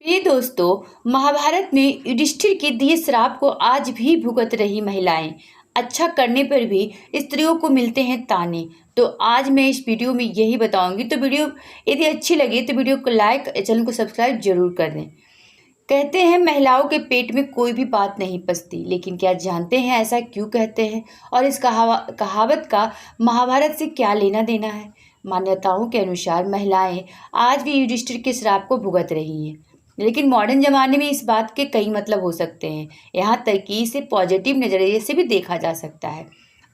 प्रिय दोस्तों, महाभारत में युधिष्ठिर के दिए श्राप को आज भी भुगत रही महिलाएं। अच्छा करने पर भी स्त्रियों को मिलते हैं ताने। तो आज मैं इस वीडियो में यही बताऊंगी। तो वीडियो यदि अच्छी लगे तो वीडियो को लाइक, चैनल को सब्सक्राइब जरूर कर दें। कहते हैं महिलाओं के पेट में कोई भी बात नहीं पचती, लेकिन क्या जानते हैं ऐसा क्यों कहते हैं और इस कहावत का महाभारत से क्या लेना देना है। मान्यताओं के अनुसार महिलाएं आज भी युधिष्ठिर के श्राप को भुगत रही हैं, लेकिन मॉडर्न ज़माने में इस बात के कई मतलब हो सकते हैं। यहाँ तक कि इसे पॉजिटिव नज़रिए से भी देखा जा सकता है।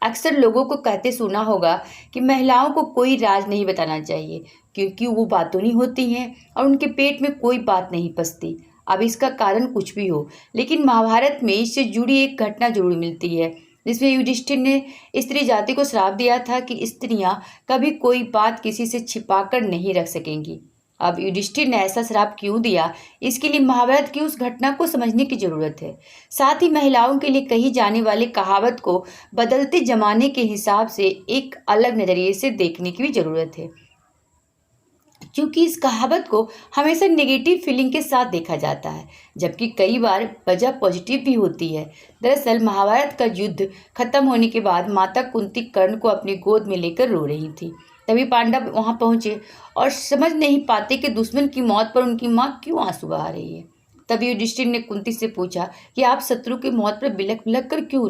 अक्सर लोगों को कहते सुना होगा कि महिलाओं को कोई राज नहीं बताना चाहिए क्योंकि वो बातूनी होती हैं और उनके पेट में कोई बात नहीं पचती। अब इसका कारण कुछ भी हो, लेकिन महाभारत में इससे जुड़ी एक घटना जरूर मिलती है जिसमें युधिष्ठिर ने स्त्री जाति को श्राप दिया था कि स्त्रियां कभी कोई बात किसी से छिपाकर नहीं रख सकेंगी। अब युधिष्ठिर ने ऐसा श्राप क्यों दिया, इसके लिए महाभारत की उस घटना को समझने की जरूरत है। साथ ही महिलाओं के लिए कही जाने वाली कहावत को बदलते जमाने के हिसाब से एक अलग नजरिए से देखने की भी जरूरत है, क्योंकि इस कहावत को हमेशा नेगेटिव फीलिंग के साथ देखा जाता है, जबकि कई बार वजह पॉजिटिव भी होती है। दरअसल महाभारत का युद्ध खत्म होने के बाद माता कुंती कर्ण को अपनी गोद में लेकर रो रही थी। तभी पांडव वहां पहुंचे और समझ नहीं पाते कि दुश्मन की मौत पर उनकी मां क्यों आंसू बहा रही है। तभी युधिष्ठिर ने कुंती से पूछा कि आप शत्रु की मौत पर बिलख बिलख कर क्यों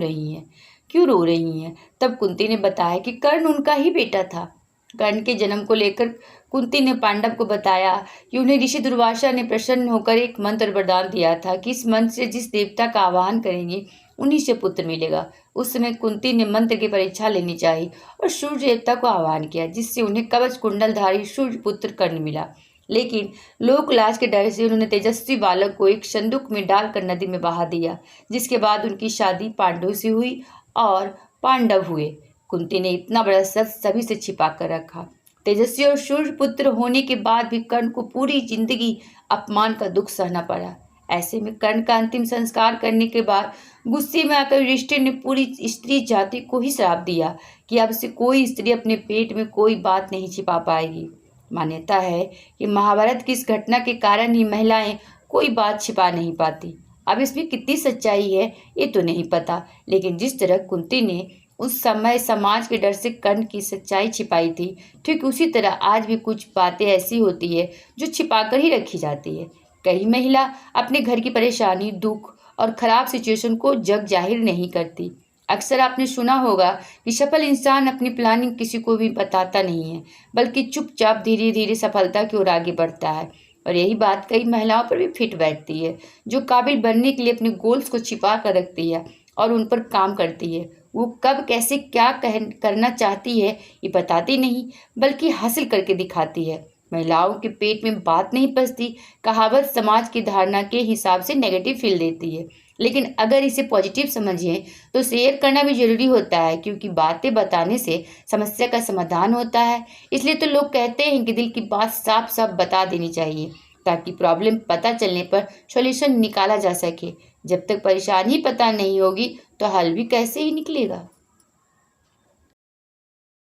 रो रही हैं। तब कुंती ने बताया कि कर्ण उनका ही बेटा था। कर्ण के जन्म को लेकर कुंती ने पांडव को बताया कि उन्हें ऋषि दुर्वासा ने प्रसन्न होकर एक मंत्र वरदान दिया था कि इस मंत्र से जिस देवता का आवाहन करेंगे उन्हीं से पुत्र मिलेगा। उस समय कुंती ने मंत्र की परीक्षा लेनी चाहिए और सूर्य देवता को आह्वान किया, जिससे उन्हें कवच कुंडलधारी सूर्य पुत्र कर्ण मिला। लेकिन लोक लाज के डर से उन्होंने तेजस्वी बालक को एक संदूक में डालकर नदी में बहा दिया, जिसके बाद उनकी शादी पांडव से हुई और पांडव हुए। कुंती ने इतना बड़ा सच सभी से छिपा कर रखा। तेजस्वी और सूर्य पुत्र होने के बाद भी कर्ण को पूरी जिंदगी अपमान का दुख सहना पड़ा। ऐसे में कर्ण का अंतिम संस्कार करने के बाद गुस्से में आकर युधिष्ठिर ने पूरी स्त्री जाति को ही श्राप दिया कि अब से कोई स्त्री अपने पेट में कोई बात नहीं छिपा पाएगी। मान्यता है कि महाभारत की इस घटना के कारण ही महिलाएं कोई बात छिपा नहीं पाती। अब इसमें कितनी सच्चाई है ये तो नहीं पता, लेकिन जिस तरह कुंती ने उस समय समाज के डर से कर्ण की सच्चाई छिपाई थी, ठीक उसी तरह आज भी कुछ बातें ऐसी होती है जो छिपाकर ही रखी जाती है। कई महिला अपने घर की परेशानी, दुख और खराब सिचुएशन को जग जाहिर नहीं करती। अक्सर आपने सुना होगा कि सफल इंसान अपनी प्लानिंग किसी को भी बताता नहीं है, बल्कि चुपचाप धीरे धीरे सफलता की ओर आगे बढ़ता है। और यही बात कई महिलाओं पर भी फिट बैठती है, जो काबिल बनने के लिए अपने गोल्स को छिपा कर रखती है और उन पर काम करती है। वो कब कैसे क्या करना चाहती है ये बताती नहीं, बल्कि हासिल करके दिखाती है। महिलाओं के पेट में बात नहीं पचती कहावत समाज की धारणा के हिसाब से नेगेटिव फील देती है, लेकिन अगर इसे पॉजिटिव समझें तो शेयर करना भी जरूरी होता है, क्योंकि बातें बताने से समस्या का समाधान होता है। इसलिए तो लोग कहते हैं कि दिल की बात साफ साफ बता देनी चाहिए, ताकि प्रॉब्लम पता चलने पर सॉल्यूशन निकाला जा सके। जब तक परेशानी पता नहीं होगी तो हल भी कैसे ही निकलेगा।